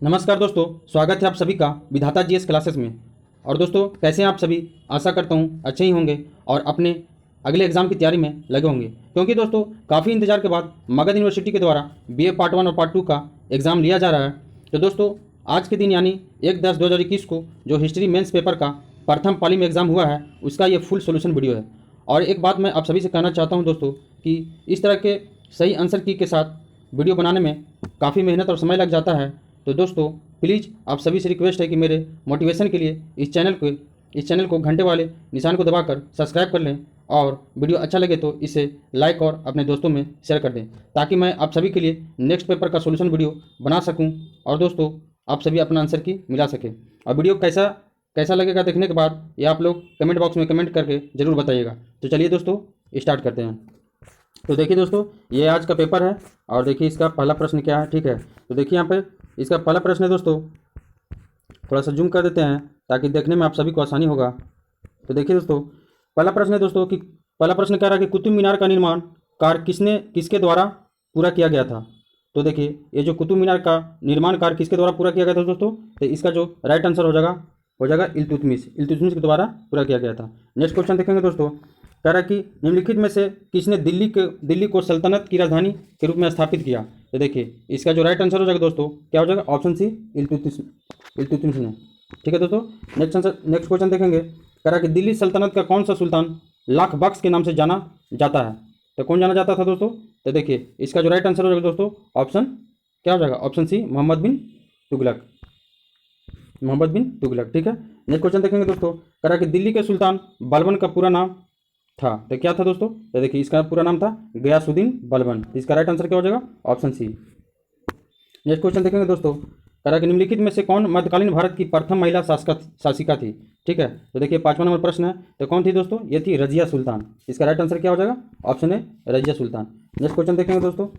नमस्कार दोस्तों, स्वागत है आप सभी का विधाता जीएस क्लासेस में। और दोस्तों, कैसे हैं आप सभी? आशा करता हूं अच्छे ही होंगे और अपने अगले एग्जाम की तैयारी में लगे होंगे, क्योंकि दोस्तों काफ़ी इंतजार के बाद मगध यूनिवर्सिटी के द्वारा बीए पार्ट 1 और पार्ट 2 का एग्ज़ाम लिया जा रहा है। तो दोस्तों, आज के दिन यानी 1/10/2021 को जो हिस्ट्री मेंस पेपर का प्रथम पाली में एग्ज़ाम हुआ है, उसका ये फुल सोल्यूशन वीडियो है। और एक बात मैं आप सभी से कहना चाहता हूँ दोस्तों कि इस तरह के सही आंसर की के साथ वीडियो बनाने में काफ़ी मेहनत और समय लग जाता है। तो दोस्तों, प्लीज़ आप सभी से रिक्वेस्ट है कि मेरे मोटिवेशन के लिए इस चैनल को घंटे वाले निशान को दबाकर सब्सक्राइब कर लें और वीडियो अच्छा लगे तो इसे लाइक और अपने दोस्तों में शेयर कर दें, ताकि मैं आप सभी के लिए नेक्स्ट पेपर का सोल्यूशन वीडियो बना सकूं और दोस्तों आप सभी अपना आंसर की मिला सकें। और वीडियो कैसा कैसा लगेगा देखने के बाद ये आप लोग कमेंट बॉक्स में कमेंट करके ज़रूर बताइएगा। तो चलिए दोस्तों, स्टार्ट करते हैं। तो देखिए दोस्तों, ये आज का पेपर है और देखिए इसका पहला प्रश्न क्या है। ठीक है, तो देखिए यहाँ पे इसका पहला प्रश्न है दोस्तों, थोड़ा सा जूम कर देते हैं ताकि देखने में आप सभी को आसानी होगा। तो देखिए दोस्तों, पहला प्रश्न है दोस्तों कि पहला प्रश्न कह रहा है कि कुतुब मीनार का निर्माण कार्य किसके द्वारा पूरा किया गया था। तो देखिए, ये जो कुतुब मीनार का निर्माण कार्य किसके द्वारा पूरा किया गया था दोस्तों, तो इसका जो राइट आंसर हो जाएगा इल्तुतमिश के द्वारा पूरा किया गया था। नेक्स्ट क्वेश्चन देखेंगे दोस्तों, कह रहा है कि निम्नलिखित में से किसने दिल्ली को सल्तनत की राजधानी के रूप में स्थापित किया। तो देखिए, इसका जो राइट आंसर हो जाएगा दोस्तों, क्या हो जाएगा? ऑप्शन सी, इल्तुतमिश ने। ठीक है दोस्तों, नेक्स्ट क्वेश्चन देखेंगे, कह रहा है कि दिल्ली सल्तनत का कौन सा सुल्तान लाख बख्श के नाम से जाना जाता है। तो कौन जाना जाता था दोस्तों? तो देखिए, इसका जो राइट आंसर हो जाएगा दोस्तों, ऑप्शन क्या हो जाएगा? ऑप्शन सी, मोहम्मद बिन तुगलक। ठीक है। नेक्स्ट क्वेश्चन देखेंगे दोस्तों, कह रहा है कि दिल्ली के सुल्तान बलबन का पूरा नाम था। तो क्या था दोस्तों? तो देखिए, इसका पूरा नाम था गयासुद्दीन बलबन। इसका राइट आंसर क्या हो जाएगा? ऑप्शन सी। नेक्स्ट क्वेश्चन देखेंगे दोस्तों, कह रहा है कि निम्नलिखित में से कौन मध्यकालीन भारत की प्रथम महिला शासिका थी। ठीक है, तो देखिए 5वां नंबर प्रश्न है, तो कौन थी दोस्तों? ये थी रजिया सुल्तान। इसका राइट आंसर क्या हो जाएगा? Option A, Razia Sultan. Next question देखेंगे दोस्तों, कह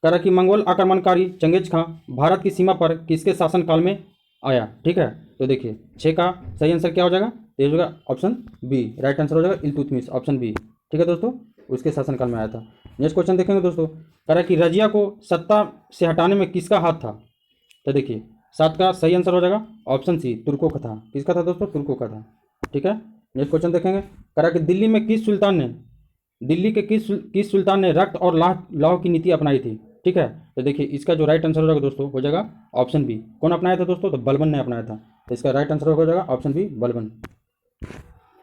रहा है कि मंगोल आक्रमणकारी चंगेज खां भारत की सीमा पर किसके शासनकाल में आया। ठीक है, तो देखिए 6 का सही आंसर क्या हो जाएगा? तो ये हो जाएगा ऑप्शन बी, राइट आंसर हो जाएगा इल्तुतमिश, ऑप्शन बी। ठीक है दोस्तों, उसके शासनकाल में आया था। नेक्स्ट क्वेश्चन देखेंगे दोस्तों, कह रहा है कि रजिया को सत्ता से हटाने में किसका हाथ था। तो देखिए 7 का सही आंसर हो जाएगा ऑप्शन सी, तुर्कों का था। किसका था दोस्तों? तुर्कों का था। ठीक है। नेक्स्ट क्वेश्चन देखेंगे, कह रहा है कि दिल्ली के किस सुल्तान ने रक्त और लौह की नीति अपनाई थी। ठीक है, तो देखिए इसका जो राइट आंसर हो जाएगा दोस्तों, हो जाएगा ऑप्शन बी। कौन अपनाया था दोस्तों? तो बलबन ने अपनाया था। तो इसका राइट आंसर हो जाएगा option B, Balban.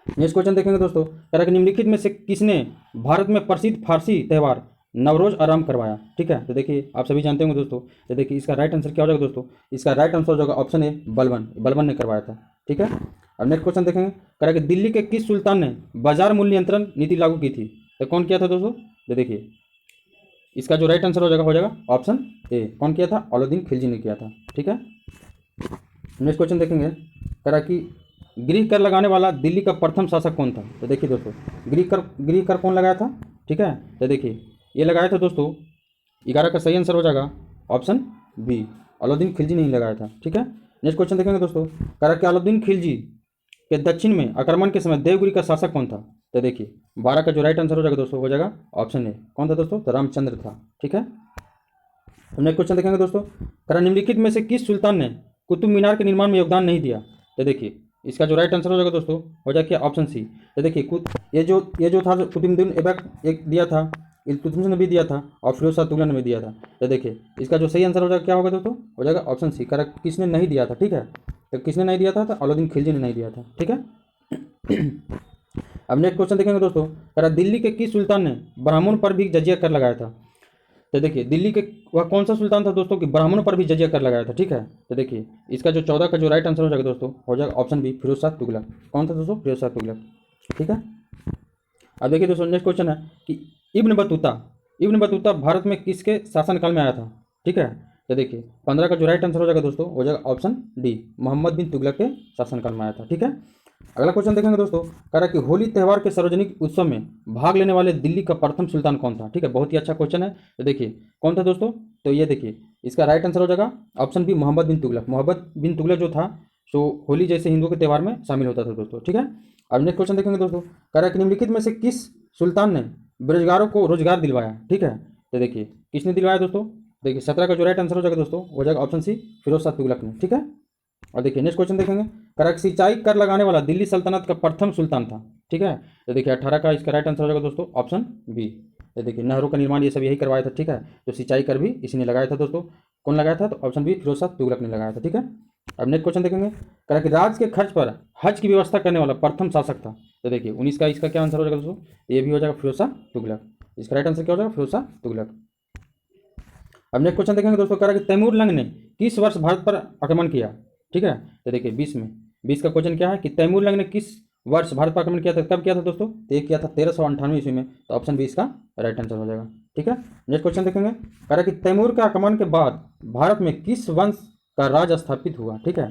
Next question देखेंगे दोस्तों, कह रहा है कि निम्नलिखित में से किसने भारत में प्रसिद्ध फारसी त्यौहार नवरोज आरंभ करवाया। ठीक है, तो देखिए आप सभी जानते होंगे दोस्तों। तो देखिए इसका राइट आंसर क्या हो जाएगा दोस्तों? इसका राइट आंसर हो जाएगा ऑप्शन ए, बलबन ने करवाया था। ठीक है। अब नेक्स्ट क्वेश्चन देखेंगे, कह रहा है कि दिल्ली के किस सुल्तान ने बाजार मूल्य नियंत्रण नीति लागू की थी। तो कौन किया था दोस्तों? तो देखिए इसका जो राइट आंसर हो जाएगा ऑप्शन ए, कौन किया था? अलाउद्दीन खिलजी ने किया था। ठीक है। नेक्स्ट क्वेश्चन देखेंगे, कह रहा कि गृह कर लगाने वाला दिल्ली का प्रथम शासक कौन था। तो देखिए दोस्तों, गृह कर कौन लगाया था। ठीक है, तो देखिए ये लगाया था दोस्तों, 11 का सही आंसर हो जाएगा ऑप्शन बी, अलाउद्दीन खिलजी नहीं लगाया था। ठीक है। नेक्स्ट क्वेश्चन देखेंगे दोस्तों, कह रहा कि अलाउद्दीन खिलजी के दक्षिण में आक्रमण के समय देवगिरी का शासक कौन था। तो देखिए 12 का जो राइट आंसर हो जाएगा दोस्तों, हो जाएगा ऑप्शन ए। कौन था दोस्तों? तो रामचंद्र था। ठीक है। नेक्स्ट क्वेश्चन देखेंगे दोस्तों, कह रहा निम्नलिखित में से किस सुल्तान ने कुतुब मीनार के निर्माण में योगदान नहीं दिया। तो देखिए इसका जो राइट आंसर हो जाएगा दोस्तों, हो जाएगा ऑप्शन सी। तो देखिए ये जो था कुतुबुद्दीन ऐबक एक दिया था, इल्तुतमिश ने भी दिया था और फिरोज शाह तुगलक ने भी दिया था। तो देखिए इसका जो सही आंसर हो जाएगा क्या होगा दोस्तों? हो जाएगा ऑप्शन सी, करेक्ट। किसने नहीं दिया था? ठीक है, तो किसने नहीं दिया था? तो अलाउद्दीन खिलजी ने नहीं दिया था। ठीक है। अब नेक्स्ट क्वेश्चन देखेंगे दोस्तों, कह रहा दिल्ली के किस सुल्तान ने ब्राह्मण पर भी जजिया कर लगाया था। तो देखिए दिल्ली के वह कौन सा सुल्तान था दोस्तों कि ब्राह्मणों पर भी जजिया कर लगाया था। ठीक है, तो देखिए इसका जो 14 का जो राइट आंसर हो जाएगा दोस्तों, हो जाएगा ऑप्शन बी, फिरोज शाह तुगलक। कौन था दोस्तों? फिरोज शाह तुगलक। ठीक है। अब देखिए दोस्तों, नेक्स्ट क्वेश्चन है कि इब्न बतूता भारत में किसके शासनकाल में आया था। ठीक है, तो देखिए 15 का जो राइट आंसर हो जाएगा दोस्तों, हो जाएगा ऑप्शन डी, मोहम्मद बिन तुगलक के शासनकाल में आया था। ठीक है। अगला क्वेश्चन देखेंगे दोस्तों, कह रहा कि होली त्यौहार के सार्वजनिक उत्सव में भाग लेने वाले दिल्ली का प्रथम सुल्तान कौन था। ठीक है, बहुत ही अच्छा क्वेश्चन है। तो देखिए कौन था दोस्तों? तो ये देखिए इसका राइट आंसर हो जाएगा ऑप्शन बी, मोहम्मद बिन तुगलक। मोहम्मद बिन तुगलक जो था सो होली जैसे हिंदुओं के त्यौहार में शामिल होता था दोस्तों। ठीक है। अब नेक्स्ट क्वेश्चन देखेंगे दोस्तों, कह रहा कि निम्नलिखित में से किस सुल्तान ने बेरोजगारों को रोजगार दिलवाया। ठीक है, तो देखिए किसने दिलवाया दोस्तों? देखिए 17 का जो राइट आंसर हो जाएगा दोस्तों हो जाएगा ऑप्शन सी, फिरोज शाह तुगलक ने। ठीक है, और देखिए नेक्स्ट क्वेश्चन देखेंगे, करेक्ट सिंचाई कर लगाने वाला दिल्ली सल्तनत का प्रथम सुल्तान था। ठीक है, तो देखिए 18 का इसका राइट आंसर हो जाएगा दोस्तों ऑप्शन बी। तो देखिए नहरों का निर्माण ये सब यही करवाया था। ठीक है, तो सिंचाई कर भी इसी ने लगाया था दोस्तों। कौन लगाया था? तो ऑप्शन बी, फिरोज शाह तुगलक ने लगाया था। ठीक है, अब नेक्स्ट क्वेश्चन देखेंगे, करेक्ट राज्य के खर्च पर हज की व्यवस्था करने वाला प्रथम शासक था। तो देखिए 19 का इसका क्या आंसर हो जाएगा दोस्तों? ये भी हो जाएगा फिरोज शाह तुगलक। इसका राइट आंसर क्या हो जाएगा? फिरोज शाह तुगलक। अब नेक्स्ट क्वेश्चन देखेंगे दोस्तों, कह रहा है कि तैमूर लंग ने किस वर्ष भारत पर आक्रमण किया? ठीक है, तो देखिए 20 में। 20 का क्वेश्चन क्या है कि तैमूर लंग ने किस वर्ष भारत पर आक्रमण किया था? कब किया था दोस्तों? तो ये किया था 1398 ईस्वी में। तो ऑप्शन बी इसका राइट आंसर हो जाएगा। ठीक है, नेक्स्ट क्वेश्चन देखेंगे, कह रहा है कि तैमूर के आक्रमण के बाद भारत में किस वंश का राज स्थापित हुआ? ठीक है,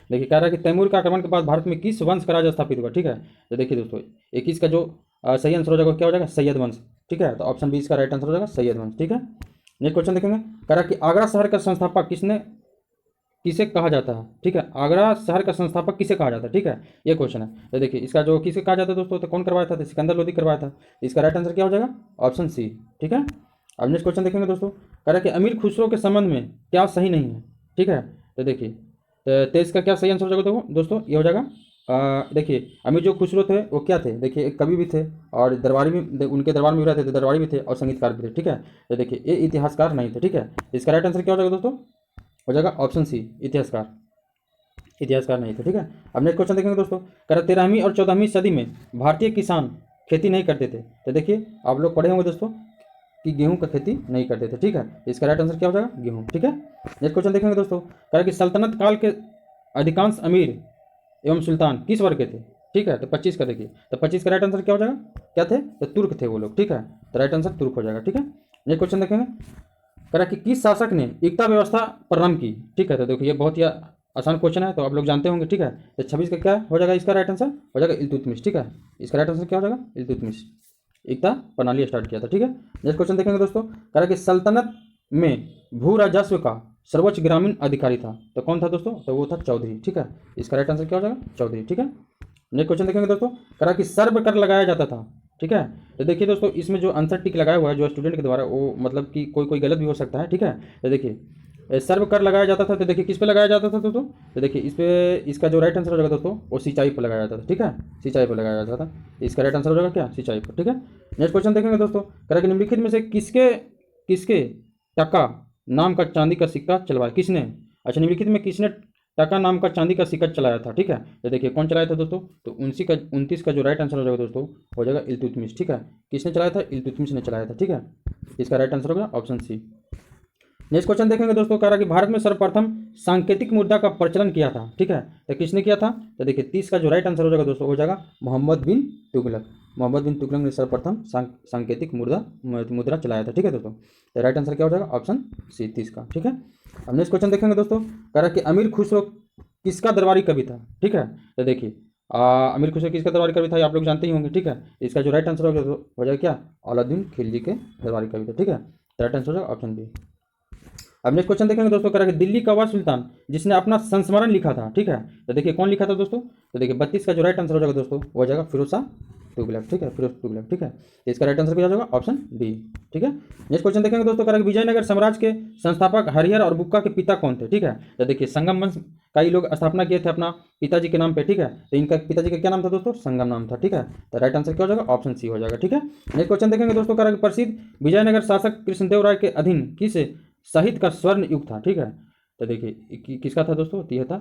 देखिए कह रहा है कि तैमूर के आक्रमण के बाद भारत में किस वंश का राज स्थापित हुआ? ठीक है, तो देखिए दोस्तों 21 का जो सही आंसर हो जाएगा क्या हो जाएगा? सैयद वंश। ठीक है, तो ऑप्शन बी इसका राइट आंसर हो जाएगा सैयद वंश। ठीक है, नेक्स्ट क्वेश्चन देखेंगे, कह रहा है कि आगरा शहर का संस्थापक किसे कहा जाता है? ठीक है, आगरा शहर का संस्थापक किसे कहा जाता है? ठीक है, ये क्वेश्चन है। तो देखिए इसका जो किसे कहा जाता है दोस्तों, तो कौन करवाया था? तो सिकंदर लोदी करवाया था। इसका राइट आंसर क्या हो जाएगा? Option C. ठीक है, अब नेक्स्ट क्वेश्चन देखेंगे दोस्तों, कह रहा है कि अमीर खुसरो के संबंध में क्या सही नहीं है? ठीक है, तो देखिए तो इसका क्या सही आंसर हो जाएगा दोस्तों? ये हो जाएगा देखिए अमीर जो खुसरो थे वो क्या थे? देखिए एक कवि भी थे और दरबारी भी, उनके दरबार में भी रहते थे, दरबारी भी थे और संगीतकार भी थे। ठीक है, तो देखिए ये इतिहासकार नहीं थे। ठीक है, इसका राइट आंसर क्या हो जाएगा दोस्तों? हो जाएगा ऑप्शन सी, इतिहासकार नहीं थे। ठीक है, अब नेक्स्ट क्वेश्चन देखेंगे दोस्तों, कह रहा 13वीं और 14वीं सदी में भारतीय किसान खेती नहीं करते थे। तो देखिए आप लोग पढ़े होंगे दोस्तों कि गेहूं का खेती नहीं करते थे। ठीक है, इसका राइट आंसर क्या हो जाएगा? गेहूं। ठीक है, नेक्स्ट क्वेश्चन देखेंगे दोस्तों, कह रहा कि सल्तनत काल के अधिकांश अमीर एवं सुल्तान किस वर्ग के थे? ठीक है, तो 25 का देखिए, तो 25 का राइट आंसर क्या हो जाएगा? क्या थे? तो तुर्क थे वो लोग। ठीक है, तो राइट आंसर तुर्क हो जाएगा। ठीक है, नेक्स्ट क्वेश्चन देखेंगे, कह रहा कि किस शासक ने एकता व्यवस्था प्रारंभ की? ठीक है, तो देखिए ये बहुत ही आसान क्वेश्चन है, तो आप लोग जानते होंगे। ठीक है, तो 26 का क्या हो जाएगा? इसका राइट आंसर हो जाएगा इल्तुतमिश। ठीक है, इसका राइट आंसर क्या हो जाएगा? इल्तुतमिश। एकता प्रणाली स्टार्ट किया था। ठीक है, नेक्स्ट क्वेश्चन देखेंगे दोस्तों, कह रहा कि सल्तनत में भू राजस्व का सर्वोच्च ग्रामीण अधिकारी था। तो कौन था दोस्तों? तो वो था चौधरी। ठीक है, इसका राइट आंसर क्या हो जाएगा? चौधरी। ठीक है, नेक्स्ट क्वेश्चन देखेंगे दोस्तों, कह रहा कि सर्व कर लगाया जाता था। ठीक है, तो देखिए दोस्तों इसमें जो आंसर टिक लगाया हुआ है जो स्टूडेंट के द्वारा, वो मतलब कि कोई गलत भी हो सकता है। ठीक है, तो देखिए सर्व कर लगाया जाता था, तो देखिए किस पे लगाया जाता था दोस्तों? तो देखिए इस पे इसका जो राइट आंसर हो जाएगा दोस्तों वो सिंचाई पर लगाया जाता था। ठीक है, सिंचाई पर लगाया जाता था, इसका राइट आंसर हो जाएगा क्या? सिंचाई पर। ठीक है, नेक्स्ट क्वेश्चन देखेंगे दोस्तों, कह रहा कि निम्नलिखित में से किसके किसके टका नाम का चांदी का सिक्का चलवाया? किसने? अच्छा, निम्नलिखित में किसने टका नाम का चांदी का सिक्का चलाया था? ठीक है, तो देखिए कौन चलाया था दोस्तों? तो 29 का जो राइट आंसर हो जाएगा दोस्तों हो जाएगा इल्तुतमिश। ठीक है, किसने चलाया था? इल्तुतमिश ने चलाया था। ठीक है, इसका राइट आंसर होगा ऑप्शन सी। नेक्स्ट क्वेश्चन देखेंगे दोस्तों, कह रहा कि भारत में सर्वप्रथम सांकेतिक मुद्रा का प्रचलन किया था। ठीक है, तो किसने किया था? तो देखिए 30 का जो राइट आंसर हो जाएगा दोस्तों हो जाएगा मोहम्मद बिन तुगलक। मोहम्मद बिन तुगलक ने सर्वप्रथम सांकेतिक मुद्रा चलाया था। ठीक है दोस्तों, तो राइट आंसर क्या हो जाएगा? ऑप्शन सी 30 का। ठीक है, अब नेक्स्ट क्वेश्चन देखेंगे दोस्तों, कह रहा कि अमीर खुसरो किसका दरबारी कवि था? ठीक है, तो देखिए अमीर खुसरो किसका दरबारी कवि था? आप लोग जानते ही होंगे। ठीक है, इसका जो राइट आंसर हो जाएगा क्या? अलाउद्दीन खिलजी के दरबारी कवि थे। ठीक है, तो राइट आंसर हो जाएगा ऑप्शन बी। अब नेक्स्ट क्वेश्चन देखेंगे दोस्तों, कह रहा है कि दिल्ली का वह सुल्तान जिसने अपना संस्मरण लिखा था। ठीक है, तो देखिए कौन लिखा था दोस्तों? तो देखिए 32 का जो राइट आंसर हो जाएगा दोस्तों वो हो जाएगा फिरोज शाह तुगलक। ठीक है, फिरोज तुगलक। ठीक है, इसका राइट आंसर क्या हो जाएगा? Option D. ठीक है, नेक्स्ट क्वेश्चन देखेंगे दोस्तों, कह रहा है कि विजयनगर साम्राज्य के संस्थापक हरिहर और बुक्का के पिता कौन थे? ठीक है, तो देखिए संगम वंश का ये लोग स्थापना किए थे अपना पिताजी के नाम पे। ठीक है, तो इनका पिताजी का क्या नाम था दोस्तों? संगम नाम था। ठीक है, तो राइट आंसर क्या हो जाएगा? ऑप्शन सी हो जाएगा। ठीक है, नेक्स्ट क्वेश्चन देखेंगे दोस्तों, कह रहा है कि प्रसिद्ध विजयनगर शासक कृष्णदेव राय के अधीन किस साहित्य का स्वर्ण युग था? ठीक है, तो देखिए किसका था दोस्तों? तो यह था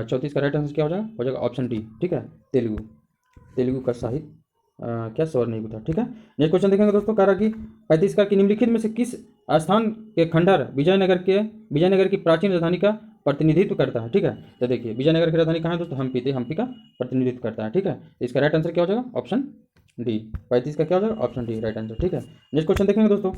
34 का राइट आंसर क्या हो जाएगा ऑप्शन डी। ठीक है, तेलुगु का साहित्य क्या स्वर्ण युग था। ठीक है, नेक्स्ट क्वेश्चन देखेंगे दोस्तों, कह रहा कि 35 का कि निम्नलिखित में से किस स्थान के खंडहर विजयनगर की प्राचीन राजधानी का प्रतिनिधित्व करता है? ठीक है, तो देखिए विजयनगर की राजधानी कहाँ है दोस्तों? हम्पी का प्रतिनिधित्व करता है। ठीक है, इसका राइट आंसर क्या हो जाएगा? Option D. 35 का क्या हो जाएगा? Option D right answer. ठीक है, नेक्स्ट क्वेश्चन देखेंगे दोस्तों,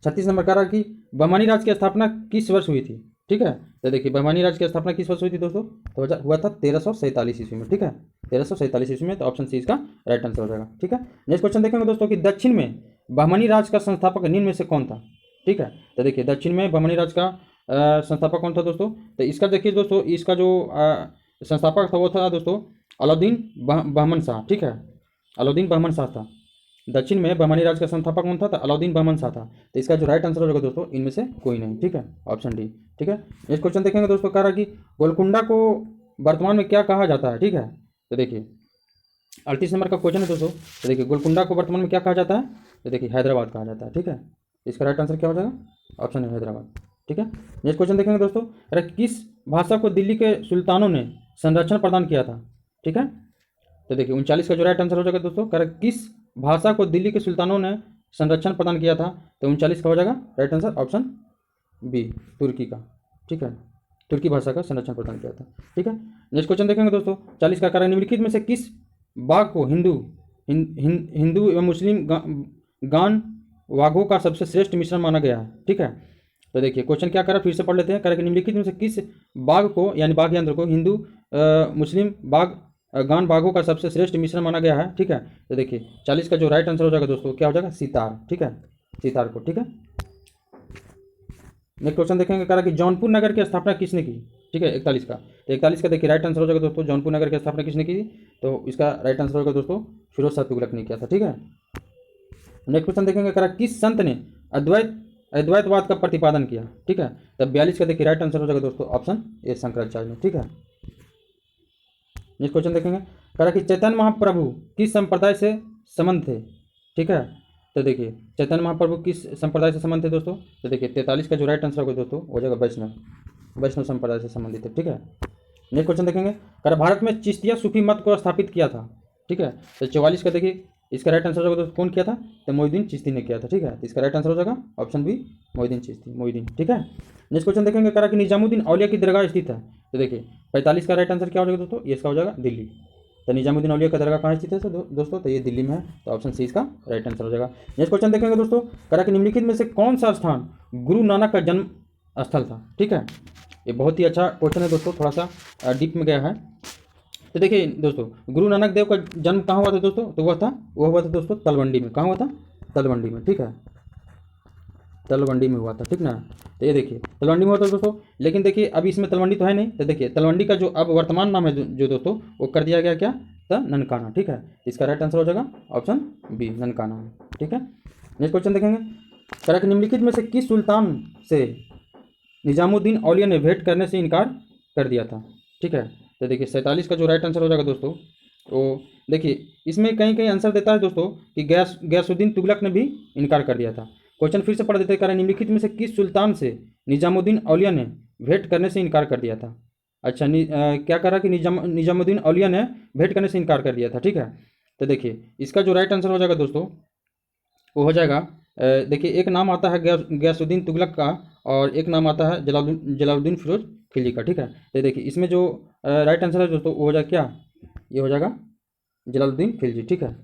36 नंबर कह रहा कि बहमानी राज्य की स्थापना किस वर्ष हुई थी? ठीक है, तो देखिए बहमानी राज्य की स्थापना किस वर्ष हुई थी दोस्तों? तो हुआ था 1347 ईस्वी में। ठीक है, 1347 ईस्वी में, तो ऑप्शन सी इसका राइट आंसर हो जाएगा। ठीक है, नेक्स्ट क्वेश्चन देखेंगे दोस्तों कि दक्षिण में बहमानी राज्य का संस्थापक निम्न में से कौन था? ठीक है, तो देखिए दक्षिण में बहमानी राज्य का संस्थापक कौन था दोस्तों? तो इसका देखिए दोस्तों, इसका जो संस्थापक था वो था दोस्तों अलाउद्दीन बहमन शाह। ठीक है, अलाउद्दीन बहमन शाह था। दक्षिण में बहमानी राज्य का संस्थापक कौन था? तो अलाउद्दीन बहमन शाह था। तो इसका जो राइट आंसर हो जाएगा दोस्तों इनमें से कोई नहीं, ठीक है, ऑप्शन डी, ठीक है। नेक्स्ट क्वेश्चन देखेंगे दोस्तों, कह रहा कि गोलकुंडा को वर्तमान में क्या कहा जाता है, ठीक है। तो देखिए 38 नंबर का क्वेश्चन है दोस्तों। तो देखिए गोलकुंडा को वर्तमान में क्या कहा जाता है? तो देखिए हैदराबाद कहा जाता है, ठीक है। इसका राइट आंसर क्या हो जाएगा? ऑप्शन है हैदराबाद, ठीक है। नेक्स्ट क्वेश्चन देखेंगे दोस्तों, अरे किस भाषा को दिल्ली के सुल्तानों ने संरक्षण प्रदान किया था, ठीक है। तो देखिए 39 का जो राइट आंसर हो जाएगा दोस्तों, कह रहा किस भाषा को दिल्ली के सुल्तानों ने संरक्षण प्रदान किया था? तो 39 का हो जाएगा राइट आंसर ऑप्शन बी, तुर्की का, ठीक है। तुर्की भाषा का संरक्षण प्रदान किया था, ठीक है। नेक्स्ट क्वेश्चन देखेंगे दोस्तों 40 का, कारण निम्नलिखित में से किस बाघ को हिंदू एवं मुस्लिम गान वाघों का सबसे श्रेष्ठ मिश्रण माना गया है, ठीक है। तो देखिए क्वेश्चन क्या करा, फिर से पढ़ लेते हैं। करें निम्नलिखित में से किस बाघ को यानी बाघ यंत्र को हिंदू मुस्लिम गान बाघों का सबसे श्रेष्ठ मिश्रण माना गया है, ठीक है। तो देखिए 40 का जो राइट आंसर हो जाएगा दोस्तों क्या हो जाएगा? सितार, ठीक है, सितार को, ठीक है। नेक्स्ट क्वेश्चन देखेंगे, करा कि जौनपुर नगर की स्थापना किसने की, ठीक है, 41 का। तो 41 का देखिए राइट आंसर हो जाएगा दोस्तों, जौनपुर नगर की स्थापना किसने की? तो इसका राइट आंसर होगा दोस्तों फिरोज शाह तुगलक ने किया था, ठीक है। नेक्स्ट क्वेश्चन देखेंगे, करा किस संत ने अद्वैतवाद का प्रतिपादन किया, ठीक है। तब 42 का देखिए राइट आंसर हो जाएगा दोस्तों ऑप्शन ए, शंकराचार्य ने, ठीक है। नेक्स्ट क्वेश्चन देखेंगे, करा कि चैतन्य महाप्रभु किस संप्रदाय से संबंध थे, ठीक है। तो देखिए चैतन्य महाप्रभु किस संप्रदाय से संबंध थे दोस्तों? तो देखिए 43 का जो राइट आंसर होगा दोस्तों हो जाएगा वैष्णव संप्रदाय से संबंधित है, ठीक है। नेक्स्ट क्वेश्चन देखेंगे, करा भारत में चिश्तिया सूफी मत को स्थापित किया था, ठीक है। तो 44 का देखिए इसका राइट आंसर होगा दोस्तों कौन किया था? तो मोहिउद्दीन चिश्ती ने किया था, ठीक है। तो इसका राइट आंसर हो जाएगा ऑप्शन बी, मोहिउद्दीन चिश्ती, मोहिउद्दीन, ठीक है। नेक्स्ट क्वेश्चन देखेंगे, करा कि निजामुद्दीन औलिया की दरगाह स्थित है। तो देखिए 45 का राइट आंसर क्या हो जाएगा दोस्तों? ये इसका हो जाएगा दिल्ली। तो निजामुद्दीन औलिया का दरगाह कहाँ स्थित है दोस्तों? तो ये दिल्ली में है, तो ऑप्शन सी इसका राइट आंसर हो जाएगा। नेक्स्ट क्वेश्चन देखेंगे दोस्तों, करा कि निम्नलिखित में से कौन सा स्थान गुरु नानक का जन्म स्थल था, ठीक है। ये बहुत ही अच्छा क्वेश्चन है दोस्तों, थोड़ा सा डीप में गया है। तो देखिए दोस्तों गुरु नानक देव का जन्म कहाँ हुआ था दोस्तों? तो वो हुआ था दोस्तों तलवंडी में। कहाँ हुआ था? तलवंडी में, ठीक है, तलवंडी में हुआ था, ठीक ना। तो ये देखिए तलवंडी में हुआ था दोस्तों, लेकिन देखिए अभी इसमें तलवंडी तो है नहीं। तो देखिए तलवंडी का जो अब वर्तमान नाम है जो दोस्तों वो कर दिया गया क्या? तो ननकाना, ठीक है। इसका राइट आंसर हो जाएगा ऑप्शन बी, ननकाना, ठीक है। नेक्स्ट क्वेश्चन देखेंगे, करा कि निम्नलिखित में से किस सुल्तान से निजामुद्दीन औलिया ने भेंट करने से इनकार कर दिया था, ठीक है। तो देखिए 47 का जो राइट आंसर हो जाएगा दोस्तों, तो देखिए इसमें कहीं कहीं आंसर देता है दोस्तों कि गयासुद्दीन तुगलक ने भी इनकार कर दिया था। क्वेश्चन फिर से पढ़ देते हैं, कारण निम्नलिखित में से किस सुल्तान से निजामुद्दीन औलिया ने भेंट करने से इनकार कर दिया था? अच्छा क्या करा कि निजामुद्दीन औलिया ने भेंट करने से इनकार कर दिया था, ठीक है। तो देखिए इसका जो राइट आंसर हो जाएगा दोस्तों वो हो जाएगा, देखिए एक नाम आता है गयासुद्दीन तुगलक का और एक नाम आता है जलालुद्दीन फिरोज खिलजी का, ठीक है। तो देखिए इसमें जो राइट आंसर है दोस्तों वो हो जाएगा क्या? ये हो जाएगा जलालुद्दीन खिलजी, ठीक है,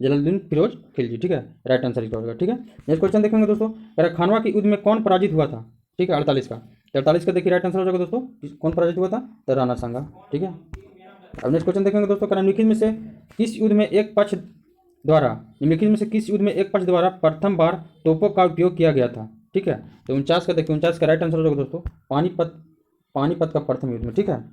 जलालुद्दीन फिरोज खिलजी, ठीक है, राइट आंसर इसका होगा, ठीक है। नेक्स्ट क्वेश्चन देखेंगे दोस्तों, खानवा के युद्ध में कौन पराजित हुआ था, ठीक है, 48 का। 48 का देखिए राइट आंसर हो जाएगा दोस्तों, कौन पराजित हुआ था? तो राणा सांगा, ठीक है। अब नेक्स्ट क्वेश्चन देखेंगे दोस्तों, निम्नलिखित में से किस युद्ध में एक पक्ष द्वारा प्रथम बार तोपों का उपयोग किया गया था, ठीक है। तो 49 का देखिए 49 का राइट आंसर हो जाएगा दोस्तों पानीपत का प्रथम युद्ध में, ठीक है,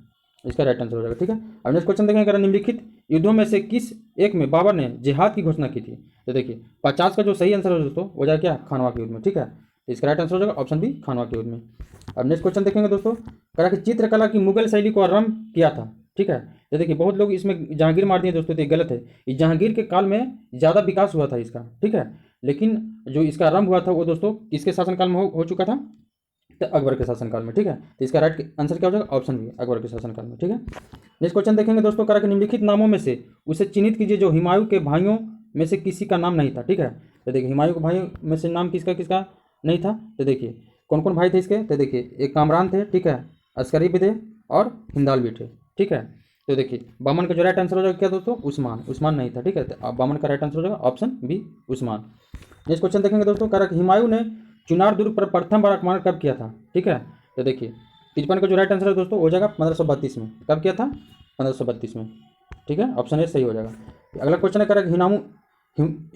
इसका राइट आंसर हो जाएगा, ठीक है। अब नेक्स्ट क्वेश्चन देखेंगे, निम्नलिखित युद्धों में से किस एक में बाबर ने जिहाद की घोषणा की थी? तो देखिए 50 का जो सही आंसर है दोस्तों हो जाएगा क्या? खानवा के युद्ध में, ठीक है। तो इसका राइट आंसर हो जाएगा ऑप्शन बी, खानवा के युद्ध में। अब नेक्स्ट क्वेश्चन देखेंगे दोस्तों, करा कि चित्रकला की मुगल शैली को आरंभ किया था, ठीक है। तो देखिए बहुत लोग इसमें जहांगीर मार दिए दोस्तों, तो ये गलत है। ये जहांगीर के काल में ज़्यादा विकास हुआ था इसका, ठीक है, लेकिन जो इसका आरंभ हुआ था वो दोस्तों किसके शासनकाल में हो चुका था? तो अकबर के शासनकाल में, ठीक है। तो इसका राइट आंसर क्या हो जाएगा? ऑप्शन बी, अकबर के शासनकाल में, ठीक है। नेक्स्ट क्वेश्चन देखेंगे दोस्तों, करा कि निम्नलिखित नामों में से उसे चिन्हित कीजिए जो हुमायूं के भाइयों में से किसी का नाम नहीं था, ठीक है। तो देखिए हुमायूं के भाइयों में से नाम किसका नहीं था? तो देखिए कौन कौन भाई थे इसके? तो देखिए एक कामरान थे, ठीक है, अस्करी भी थे और हिंदाल भी थे, ठीक है। तो देखिए बामन का जो राइट आंसर हो जाएगा क्या दोस्तों? उस्मान नहीं था, ठीक है। तो बामन का राइट आंसर हो जाएगा option B, Usman. Next question देखेंगे दोस्तों, करा कि हुमायूं ने चुनार दुर्ग पर प्रथम बार आक्रमण कब किया था, ठीक है। तो देखिए 53 का जो राइट आंसर है दोस्तों हो जाएगा 1532 में। कब किया था? 1532 में, ठीक है, ऑप्शन ए सही हो जाएगा। अगला क्वेश्चन है, करा कि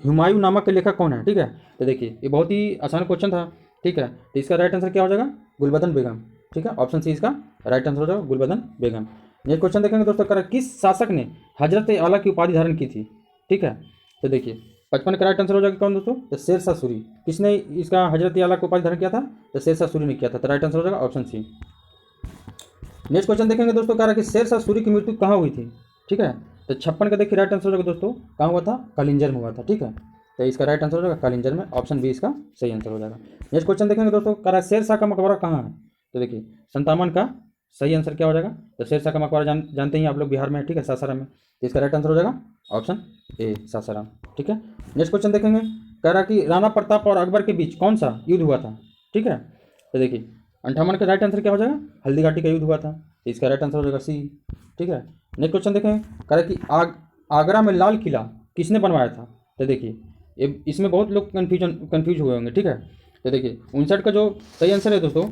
हुमायूं नामक के लेखक कौन है, ठीक है। तो देखिए ये बहुत ही आसान क्वेश्चन था, ठीक है। तो इसका राइट आंसर क्या हो जाएगा? गुलबदन बेगम, ठीक है, ऑप्शन सी इसका राइट आंसर हो जाएगा, गुलबदन बेगम। नेक्स्ट क्वेश्चन देखेंगे दोस्तों, करा किस शासक ने हजरत आला की उपाधि धारण की थी, ठीक है। तो देखिए 55 का राइट आंसर हो जाएगा कौन दोस्तों? तो शेरशाह सूरी। किसने इसका हजरत आला को उपाधि धारण किया था? तो शेरशाह सूरी ने किया था। तो राइट आंसर हो जाएगा ऑप्शन सी। नेक्स्ट क्वेश्चन देखेंगे दोस्तों, कह रहा है कि शेरशाह सूरी की मृत्यु कहाँ हुई थी? ठीक है, तो 56 का देखिए राइट आंसर हो जाएगा दोस्तों, कहाँ हुआ था? कलिंजर में हुआ था। ठीक है, तो इसका राइट आंसर हो जाएगा कलिंजर में, ऑप्शन बी इसका सही आंसर हो जाएगा। नेक्स्ट क्वेश्चन देखेंगे दोस्तों, कह रहा है शेरशाह का मकबरा कहाँ है? तो देखिए संतामन का सही आंसर क्या हो जाएगा? तो शेरशाह का मकबरा जानते ही आप लोग बिहार में है। ठीक है, सासाराम में। तो इसका राइट आंसर हो जाएगा ऑप्शन ए सासाराम। ठीक है, नेक्स्ट क्वेश्चन देखेंगे, कह रहा कि राणा प्रताप और अकबर के बीच कौन सा युद्ध हुआ था? ठीक है, तो देखिए 58 का राइट आंसर क्या हो जाएगा? हल्दी घाटी का युद्ध हुआ था। तो इसका राइट आंसर हो जाएगा सी। ठीक है, नेक्स्ट क्वेश्चन देखें, कह रहा कि आगरा में लाल किला किसने बनवाया था? तो देखिए इसमें बहुत लोग कंफ्यूज हुए होंगे। ठीक है, तो देखिए 59 का जो सही आंसर है दोस्तों।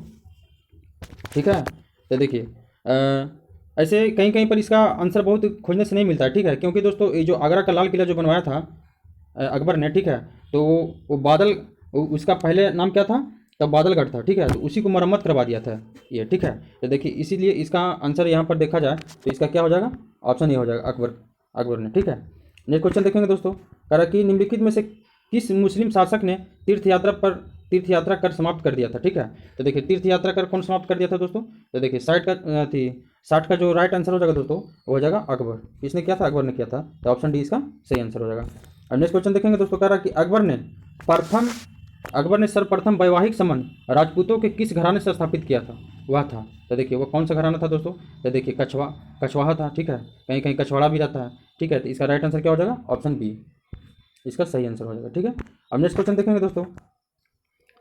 ठीक है, तो देखिए ऐसे कहीं कहीं पर इसका आंसर बहुत खोजने से नहीं मिलता है। ठीक है, क्योंकि दोस्तों ये जो आगरा का लाल किला जो बनवाया था अकबर ने, ठीक है, तो वो बादल, उसका पहले नाम क्या था? तब बादलगढ़ था। ठीक है, तो उसी को मरम्मत करवा दिया था ये। ठीक है, तो देखिए इसीलिए इसका आंसर यहाँ पर देखा जाए तो इसका क्या हो जाएगा? ऑप्शन ए हो जाएगा, अकबर ने। ठीक है, नेक्स्ट क्वेश्चन देखेंगे दोस्तों, कह रहा कि निम्नलिखित में से किस मुस्लिम शासक ने तीर्थ यात्रा कर समाप्त कर दिया था? ठीक है, तो देखिए तीर्थ यात्रा कर कौन समाप्त कर दिया था दोस्तों? तो देखिए 60 का जो राइट आंसर हो जाएगा दोस्तों वो हो जाएगा अकबर। किसने किया था? अकबर ने किया था। तो ऑप्शन डी इसका सही आंसर हो जाएगा। अब नेक्स्ट क्वेश्चन देखेंगे दोस्तों, कह रहा कि अकबर ने सर्वप्रथम वैवाहिक संबंध राजपूतों के किस घराने से स्थापित किया था? वह था, तो देखिए वो कौन सा घराना था दोस्तों? तो देखिए कछवाहा था। ठीक है, कहीं कहीं कछवाड़ा भी रहता है। ठीक है, तो इसका राइट आंसर क्या हो जाएगा? ऑप्शन बी इसका सही आंसर हो जाएगा। ठीक है, अब नेक्स्ट क्वेश्चन देखेंगे दोस्तों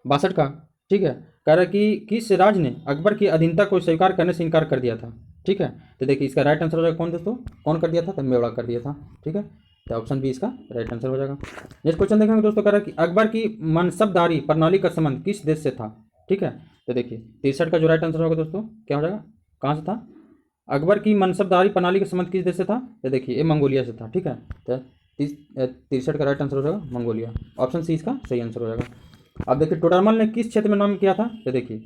62 का। ठीक है, कह रहा है कि किस राज ने अकबर की अधीनता को स्वीकार करने से इनकार कर दिया था? ठीक है, तो देखिए इसका राइट आंसर हो जाएगा कौन दोस्तों? कौन कर दिया था? तो मेवाड़ कर दिया था। ठीक है, तो ऑप्शन बी इसका राइट आंसर हो जाएगा। नेक्स्ट क्वेश्चन देखेंगे दोस्तों, कह रहा है कि अकबर की मनसबदारी प्रणाली का संबंध किस देश से था? ठीक है, तो देखिए 63 का जो राइट आंसर होगा दोस्तों क्या हो जाएगा? कहाँ से था? अकबर की मनसबदारी प्रणाली का संबंध किस देश से था? तो देखिए ये मंगोलिया से था। ठीक है, तो 63 का राइट आंसर हो जाएगा मंगोलिया, ऑप्शन सी इसका सही आंसर हो जाएगा। अब देखिए टोडरमल ने किस क्षेत्र में नाम किया था? तो देखिए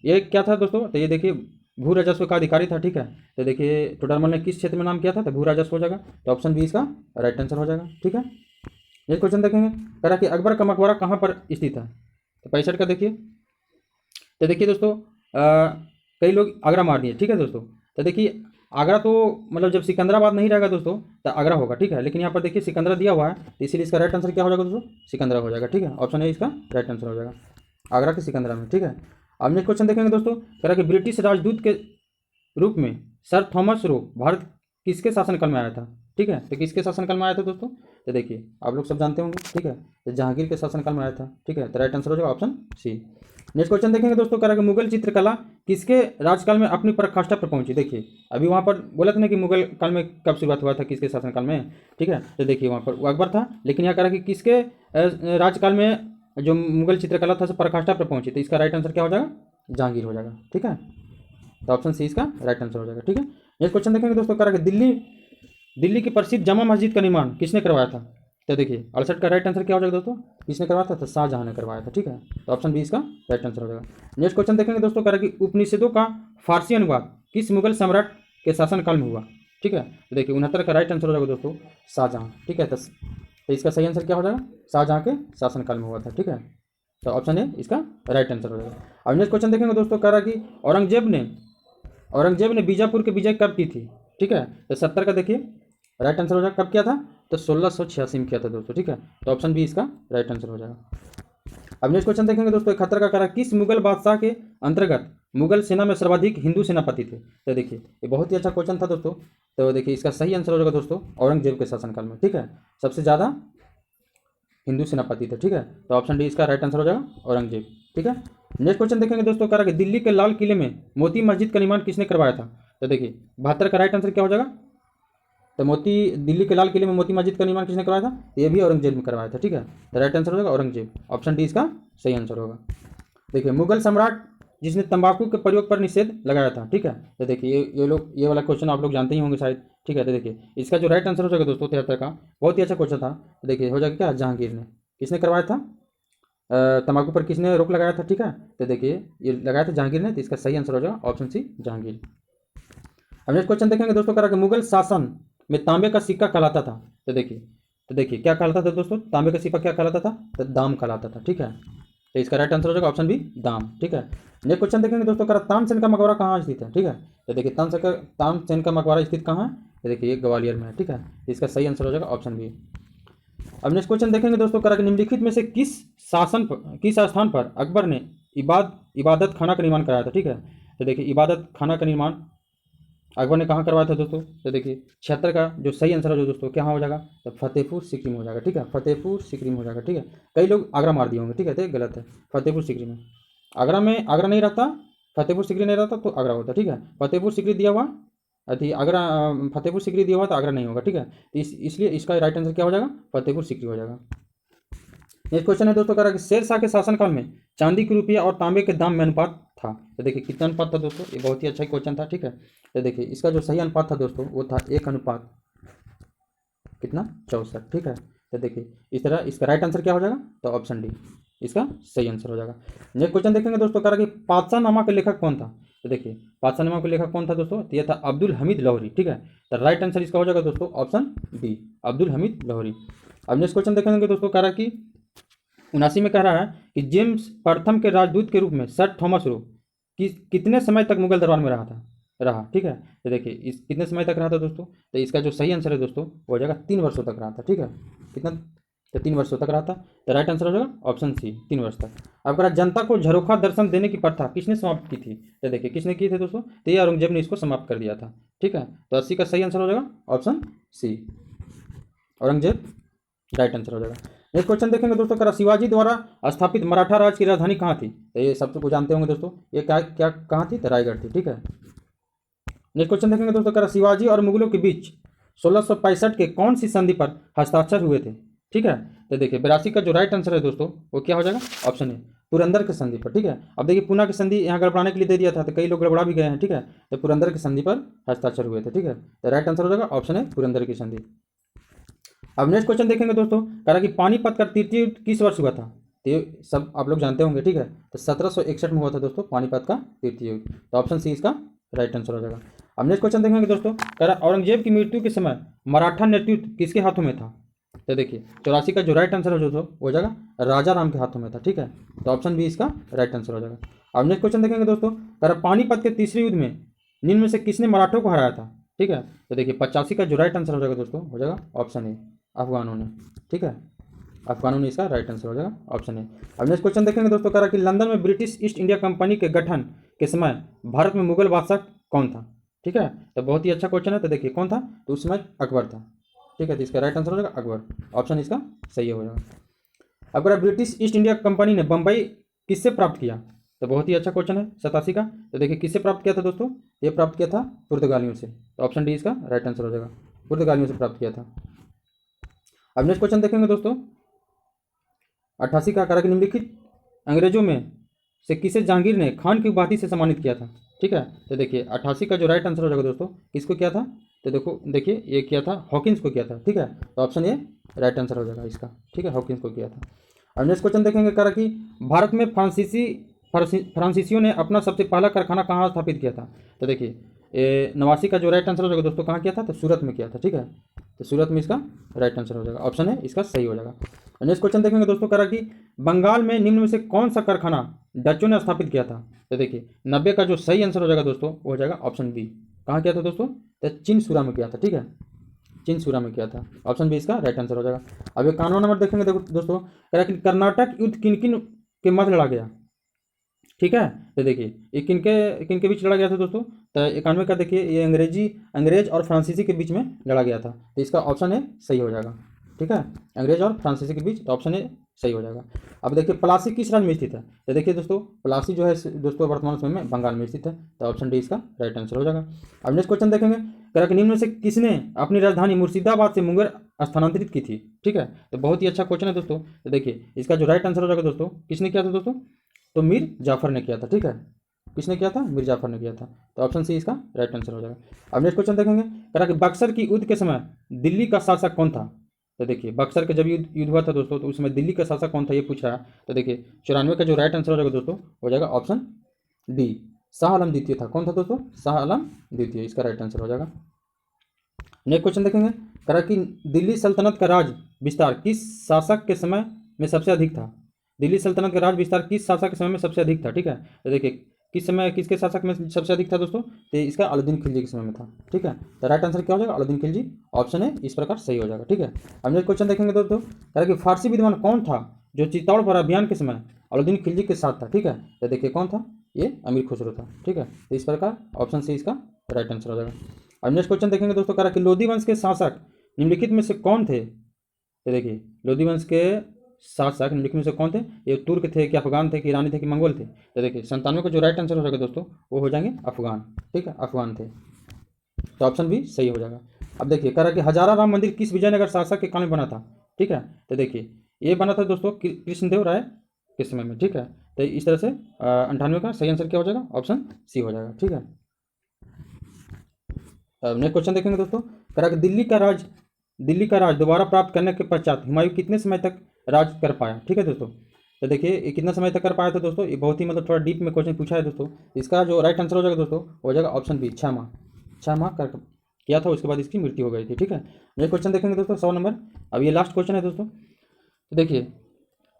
ये क्या था दोस्तों? तो ये देखिए भू राजस्व का अधिकारी था। ठीक है, तो देखिए टोडरमल ने किस क्षेत्र में नाम किया था? तो भू राजस्व हो जाएगा। तो ऑप्शन बी इसका राइट आंसर हो जाएगा। ठीक है, नेक्स्ट क्वेश्चन देखेंगे, कह रहा कि अकबर का मकबरा कहाँ पर स्थित है? तो 65 का देखिए, तो देखिए दोस्तों कई लोग आगरा मार दिए। ठीक है दोस्तों, तो देखिए आगरा तो मतलब जब सिकंदराबाद नहीं रहेगा दोस्तों तो आगरा होगा। ठीक है, लेकिन यहाँ पर देखिए सिकंदरा दिया हुआ है, तो इसीलिए इसका राइट आंसर क्या हो जाएगा दोस्तों? सिकंदरा हो जाएगा। ठीक है, ऑप्शन ए इसका राइट आंसर हो जाएगा, आगरा के सिकंदरा में। ठीक है, अब नेक्स्ट क्वेश्चन देखेंगे दोस्तों, कह रहा कि ब्रिटिश राजदूत के रूप में सर थॉमस रो भारत किसके शासनकाल में आया था? ठीक है, तो किसके शासनकाल में आया था दोस्तों? तो देखिए आप लोग सब जानते होंगे। ठीक है, तो जहांगीर के शासनकाल में आया था। ठीक है, तो राइट आंसर हो जाएगा ऑप्शन सी। नेक्स्ट क्वेश्चन देखेंगे दोस्तों, कह रहा कि मुगल चित्रकला किसके राजकाल में अपनी पराकाष्ठा पर पहुंची? देखिए अभी वहाँ पर बोला था ना कि मुगल काल में कब शुरुआत हुआ था, किसके शासनकाल में? ठीक है, तो देखिए वहाँ पर वो अकबर था, लेकिन यहाँ कह रहा कि किसके राजकाल में जो मुगल चित्रकला था पराकाष्ठा पर पहुंची? तो इसका राइट आंसर क्या हो जाएगा? जहांगीर हो जाएगा। ठीक है, तो ऑप्शन सी इसका राइट आंसर हो जाएगा। ठीक है, नेक्स्ट क्वेश्चन देखेंगे दोस्तों, कह रहा कि दिल्ली की प्रसिद्ध जामा मस्जिद का निर्माण किसने करवाया था? तो देखिए 68 का राइट आंसर क्या हो जाएगा दोस्तों? किसने करवाया था? तो शाहजहां ने करवाया था। ठीक है, तो ऑप्शन बी इसका राइट आंसर हो जाएगा। नेक्स्ट क्वेश्चन देखेंगे दोस्तों, कह रहा कि उपनिषदों का फारसी अनुवाद किस मुगल सम्राट के शासनकाल में हुआ? ठीक है, तो देखिए 69 का राइट आंसर हो जाएगा दोस्तों शाहजहां। ठीक है, तो इसका सही आंसर क्या हो जाएगा? शाहजहां के शासनकाल में हुआ था। ठीक है, तो ऑप्शन ए इसका राइट आंसर हो जाएगा। अब नेक्स्ट क्वेश्चन देखेंगे दोस्तों, कह रहा कि औरंगजेब ने बीजापुर की विजय कब की थी? ठीक है, तो 70 का देखिए राइट आंसर हो जाएगा, कब किया था? तो 1686 में किया था दोस्तों। ठीक है, तो ऑप्शन बी इसका राइट आंसर हो जाएगा। अब नेक्स्ट क्वेश्चन देखेंगे दोस्तों 71 का, कह रहा किस मुगल बादशाह के अंतर्गत मुगल सेना में सर्वाधिक हिंदू सेनापति थे? तो देखिए ये बहुत ही अच्छा क्वेश्चन था दोस्तों। तो देखिए इसका सही आंसर हो जाएगा दोस्तों औरंगजेब के शासनकाल में। ठीक है, सबसे ज़्यादा हिंदू सेनापति थे। ठीक है, तो ऑप्शन डी इसका राइट आंसर हो जाएगा औरंगजेब। ठीक है, नेक्स्ट क्वेश्चन देखेंगे दोस्तों, कह रहा कि दिल्ली के लाल किले में मोती मस्जिद का निर्माण किसने करवाया था? तो देखिए 72 का राइट आंसर क्या हो जाएगा? तो दिल्ली के लाल किले में मोती मस्जिद का निर्माण किसने करवाया था? ये भी औरंगजेब ने करवाया था। ठीक है, तो राइट आंसर हो जाएगा औरंगजेब, ऑप्शन डी इसका सही आंसर होगा। देखिए मुगल सम्राट जिसने तंबाकू के प्रयोग पर निषेध लगाया था। ठीक है, तो देखिए ये वाला क्वेश्चन आप लोग जानते ही होंगे शायद। ठीक है, तो देखिए इसका जो राइट आंसर हो जाएगा दोस्तों 73 का, बहुत ही अच्छा क्वेश्चन था। तो देखिए हो जाएगा क्या? जहांगीर ने। किसने करवाया था तंबाकू पर, किसने रोक लगाया था? ठीक है, तो देखिए ये लगाया था जहांगीर ने, तो इसका सही आंसर हो जाएगा ऑप्शन सी जहांगीर। अब नेक्स्ट क्वेश्चन देखेंगे दोस्तों, कह रहा कि मुगल शासन में तांबे का सिक्का कहलाता था। तो देखिए तो देखिए क्या कहलाता था दोस्तों, तांबे का सिक्का क्या कहलाता था, तो दाम कहलाता था। ठीक है, तो इसका राइट आंसर हो जाएगा ऑप्शन बी दाम। ठीक है, नेक्स्ट क्वेश्चन देखेंगे दोस्तों, करा तानसेन का मकबरा कहाँ स्थित है। ठीक है, तो देखिए तानसेन का मकबरा स्थित कहाँ है, तो देखिए ये ग्वालियर में है। ठीक है, इसका सही आंसर हो जाएगा ऑप्शन बी। अब नेक्स्ट क्वेश्चन देखेंगे दोस्तों, करा कि निम्नलिखित में से किस स्थान पर अकबर ने इबादत खाना का निर्माण कराया था। ठीक है, तो देखिए इबादत खाना का निर्माण अकबर ने कहाँ करवाया था दोस्तों, तो देखिए 76 का जो सही आंसर है जो दोस्तों क्या हो जाएगा, तो फतेहपुर सिकरी में हो जाएगा। ठीक है, फतेहपुर सिकरी में हो जाएगा। ठीक है, कई लोग आगरा मार दिए होंगे। ठीक है, तो गलत है, फतेहपुर सिकरी में। आगरा नहीं रहता, फतेहपुर सिकरी नहीं रहता तो आगरा होता। ठीक है, फतेहपुर सिकरी दिया हुआ अति आगरा, फतेहपुर सिकरी दिया हुआ तो आगरा नहीं होगा। ठीक है, तो इसलिए इसका राइट आंसर क्या हो जाएगा, फतेहपुर सिकरी हो जाएगा। नेक्स्ट क्वेश्चन है दोस्तों, कह रहा है कि शेरशाह के शासनकाल में चांदी की रुपया और तांबे के दाम में अनुपात था। तो देखिए कितना अनुपात था दोस्तों, ये बहुत ही अच्छा क्वेश्चन था। ठीक है, तो देखिए इसका जो सही अनुपात था दोस्तों वो था 1 अनुपात कितना 64। ठीक है, तो देखिए इस तरह इसका राइट आंसर क्या हो जाएगा, तो ऑप्शन डी इसका सही आंसर हो जाएगा। नेक्स्ट क्वेश्चन देखेंगे दोस्तों, कह रहा है कि पातशाहनामा के लेखक कौन था। तो देखिए पातशाहनामा के लेखक कौन था दोस्तों, तो यह था अब्दुल हमीद लाहौरी। ठीक है, तो राइट आंसर इसका हो जाएगा दोस्तों ऑप्शन डी अब्दुल हमीद लाहौरी। अब नेक्स्ट क्वेश्चन देखेंगे दोस्तों, कह रहा है कि 79 में कह रहा है कि जेम्स प्रथम के राजदूत के रूप में सर थॉमस रो कितने समय तक मुगल दरबार में रहा। ठीक है, तो देखिए इस कितने समय तक रहा था दोस्तों, तो इसका जो सही आंसर है दोस्तों वो हो जाएगा 3 वर्षों तक रहा था। ठीक है, कितना, तो 3 वर्षों तक रहा था, तो राइट आंसर हो जाएगा ऑप्शन सी 3 वर्ष तक। अब कह जनता को झरोखा दर्शन देने की प्रथा किसने समाप्त की थी, तो देखिए किसने की थी दोस्तों, तो ये औरंगजेब ने इसको समाप्त कर दिया था। ठीक है, तो 80 का सही आंसर हो जाएगा option C Aurangzeb, right answer हो जाएगा। नेक्स्ट क्वेश्चन देखेंगे दोस्तों, करा शिवाजी द्वारा स्थापित मराठा राज की राजधानी कहाँ थी, तो ये सब कुछ जानते होंगे दोस्तों, ये क्या क्या कहाँ थी, तो रायगढ़ थी। ठीक है, नेक्स्ट क्वेश्चन देखेंगे दोस्तों, करा शिवाजी और मुगलों के बीच 1665 के कौन सी संधि पर हस्ताक्षर हुए थे। ठीक है, तो देखिए 82 का जो राइट आंसर है दोस्तों वो क्या हो जाएगा, ऑप्शन ए पुरंदर की संधि पर। ठीक है, अब देखिए पुणे की संधि यहाँ गड़बड़ाने के लिए दे दिया था, तो कई लोग गड़बड़ा भी गए हैं। ठीक है, तो पुरंदर की संधि पर हस्ताक्षर हुए थे। ठीक है, तो राइट आंसर हो जाएगा ऑप्शन ए पुरंदर की संधि। अब नेक्स्ट क्वेश्चन देखेंगे दोस्तों, कह रहा कि पानीपत का तृतीय युद्ध किस वर्ष हुआ था, तो ये सब आप लोग जानते होंगे। ठीक है, तो 1761 में हुआ था दोस्तों पानीपत का तृतीय युद्ध, तो ऑप्शन सी इसका राइट आंसर हो जाएगा। अब नेक्स्ट क्वेश्चन देखेंगे दोस्तों, कह रहा औरंगजेब की मृत्यु के समय मराठा नेतृत्व किसके हाथों में था, तो देखिए 84 का जो राइट आंसर है दोस्तों हो जाएगा राजा राम के हाथों में था। ठीक है, तो ऑप्शन बी इसका राइट आंसर हो जाएगा। अब नेक्स्ट क्वेश्चन देखेंगे दोस्तों, कह रहा पानीपत के तीसरे युद्ध में निम्न में से किसने मराठों को हराया था। ठीक है, तो देखिए 85 का जो राइट आंसर हो जाएगा दोस्तों हो जाएगा ऑप्शन ए अफगानों ने। ठीक है, अफगानों ने इसका राइट आंसर हो जाएगा ऑप्शन ए। अब नेक्स्ट क्वेश्चन देखेंगे दोस्तों, कह रहा कि लंदन में ब्रिटिश ईस्ट इंडिया कंपनी के गठन के समय भारत में मुगल बादशाह कौन था। ठीक है, तो बहुत ही अच्छा क्वेश्चन है, तो देखिए कौन था, तो उस समय अकबर था। ठीक है, तो इसका राइट आंसर हो जाएगा अकबर, ऑप्शन इसका सही हो जाएगा। अगर ब्रिटिश ईस्ट इंडिया कंपनी ने बम्बई किससे प्राप्त किया, तो बहुत ही अच्छा क्वेश्चन है 87 का, तो देखिए किससे प्राप्त किया था दोस्तों, ये प्राप्त किया था पुर्तगालियों से, तो ऑप्शन डी इसका राइट आंसर हो जाएगा, पुर्तगालियों से प्राप्त किया था। अब नेक्स्ट क्वेश्चन देखेंगे दोस्तों, 88 का कारक निम्नलिखित अंग्रेजों में से किसे जहांगीर ने खान की उपाधि से सम्मानित किया था। ठीक है, तो देखिए 88 का जो राइट आंसर हो जाएगा दोस्तों किसको किया था, तो देखिए ये किया था हॉकिंस को किया था। ठीक है, तो ऑप्शन ए राइट आंसर हो जाएगा इसका। ठीक है, हॉकिंस को किया था। अब नेक्स्ट क्वेश्चन देखेंगे, कह रहा कि भारत में फ्रांसीसियों ने अपना सबसे पहला कारखाना कहाँ स्थापित किया था, तो देखिए 89 का जो राइट आंसर हो जाएगा दोस्तों कहाँ किया था, तो सूरत में किया था। ठीक है, तो सूरत में इसका राइट आंसर हो जाएगा, ऑप्शन है इसका सही हो जाएगा। नेक्स्ट क्वेश्चन देखेंगे दोस्तों, कह रहा कि बंगाल में निम्न में से कौन सा कारखाना डचों ने स्थापित किया था, तो देखिए 90 का जो सही आंसर हो जाएगा दोस्तों वो हो जाएगा ऑप्शन बी, कहाँ किया था दोस्तों, तो चिनसूरा में किया था। ठीक है, चिनसूरा में किया था, ऑप्शन बी इसका राइट आंसर हो जाएगा। अब एक कानून नंबर देखेंगे दोस्तों, कह रहा कि कर्नाटक युद्ध किन किन के मध्य लड़ा गया। ठीक है, तो देखिए ये किनके बीच लड़ा गया था दोस्तों, तो 91 का देखिए ये अंग्रेज और फ्रांसीसी के बीच में लड़ा गया था, तो इसका ऑप्शन ए सही हो जाएगा। ठीक है, अंग्रेज और फ्रांसीसी के बीच, तो ऑप्शन ए सही हो जाएगा। अब देखिए प्लासी किस राज्य में स्थित है, तो देखिए दोस्तों प्लासी जो है दोस्तों वर्तमान समय में बंगाल में स्थित है, तो ऑप्शन डी इसका राइट आंसर हो जाएगा। अब नेक्स्ट क्वेश्चन देखेंगे, कह निम्न में से किसने अपनी राजधानी मुर्शिदाबाद से मुंगेर स्थानांतरित की थी। ठीक है, तो बहुत ही अच्छा क्वेश्चन है दोस्तों, तो देखिए इसका जो राइट आंसर हो जाएगा दोस्तों किसने किया था दोस्तों, तो मीर जाफर ने किया था। ठीक है, किसने किया था, मीर जाफर ने किया था, तो ऑप्शन सी इसका राइट आंसर हो जाएगा। अब नेक्स्ट क्वेश्चन देखेंगे, कहा कि बक्सर की युद्ध के समय दिल्ली का शासक कौन था, तो देखिए बक्सर का जब युद्ध हुआ था दोस्तों तो उस समय दिल्ली का शासक कौन था ये पूछ रहा है, तो देखिए 94 का जो राइट आंसर हो जाएगा दोस्तों हो जाएगा ऑप्शन डी शाह आलम द्वितीय था। कौन था दोस्तों, शाह आलम द्वितीय, इसका राइट आंसर हो जाएगा। नेक्स्ट क्वेश्चन देखेंगे, करा कि दिल्ली सल्तनत का राज विस्तार किस शासक के समय में सबसे अधिक था। दिल्ली सल्तनत का राज विस्तार किस शासक के समय में सबसे अधिक था। ठीक है, तो देखिए किस समय किसके शासक में सबसे अधिक था दोस्तों, तो इसका अलाउद्दीन खिलजी के समय में था। ठीक है, तो राइट आंसर क्या हो जाएगा, अलाउद्दीन खिलजी। ऑप्शन है इस प्रकार सही हो जाएगा। ठीक है, अब नेक्स्ट क्वेश्चन देखेंगे दोस्तों, कह कि फारसी विद्वान कौन था जो चित्तौड़ पर अभियान के समय अलाउद्दीन खिलजी के साथ था। ठीक है, तो देखिए कौन था, ये अमीर खुसरो था। ठीक है, तो इस प्रकार ऑप्शन सी इसका राइट आंसर हो जाएगा। अब नेक्स्ट क्वेश्चन देखेंगे दोस्तों, कह कि लोधी वंश के शासक निम्नलिखित में से कौन थे। तो देखिए लोधी वंश के शासक निम्नलिखित में से कौन थे, ये तुर्क थे कि अफगान थे कि ईरानी थे कि मंगोल थे। तो देखिए 97 का जो राइट आंसर हो जाएगा दोस्तों वो हो जाएंगे अफगान। ठीक है, अफगान थे, तो ऑप्शन भी सही हो जाएगा। अब देखिए कह रहा कि हजारा राम मंदिर किस विजयनगर शासक के काल में बना था। ठीक है, तो देखिए ये बना था दोस्तों कृष्णदेव राय के समय में। ठीक है, तो इस तरह से 98 का सही आंसर क्या हो जाएगा, ऑप्शन सी हो जाएगा। ठीक है, अब नेक्स्ट क्वेश्चन देखेंगे दोस्तों, कह रहा कि दिल्ली का राज दोबारा प्राप्त करने के पश्चात हुमायूं कितने समय तक राज कर पाया। ठीक है दोस्तों, तो देखिए ये कितना समय तक कर पाया था दोस्तों, ये बहुत ही मतलब थोड़ा डीप में क्वेश्चन पूछा है दोस्तों। इसका जो राइट आंसर हो जाएगा दोस्तों हो जाएगा ऑप्शन बी, 6 माह। 6 माह कर किया था, उसके बाद इसकी मृत्यु हो गई थी। ठीक है, नेक्स्ट क्वेश्चन देखेंगे दोस्तों 100 नंबर। अब ये लास्ट क्वेश्चन है दोस्तों, तो देखिए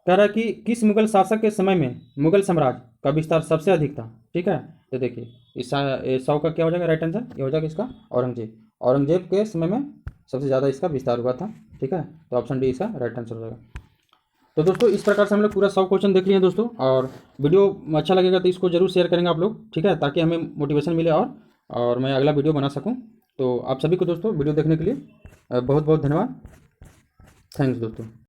कह रहा है कि किस मुगल शासक के समय में मुगल साम्राज्य का विस्तार सबसे अधिक था। ठीक है, तो देखिए इस 100 का क्या हो जाएगा राइट आंसर, ये हो जाएगा इसका औरंगजेब। औरंगजेब के समय में सबसे ज़्यादा इसका विस्तार हुआ था। ठीक है, तो ऑप्शन डी इसका राइट आंसर हो जाएगा। तो दोस्तों इस प्रकार से हम लोग पूरा 100 क्वेश्चन देख लिए हैं दोस्तों, और वीडियो अच्छा लगेगा तो इसको जरूर शेयर करेंगे आप लोग। ठीक है, ताकि हमें मोटिवेशन मिले और मैं अगला वीडियो बना सकूं। तो आप सभी को दोस्तों वीडियो देखने के लिए बहुत बहुत धन्यवाद। थैंक्स दोस्तों।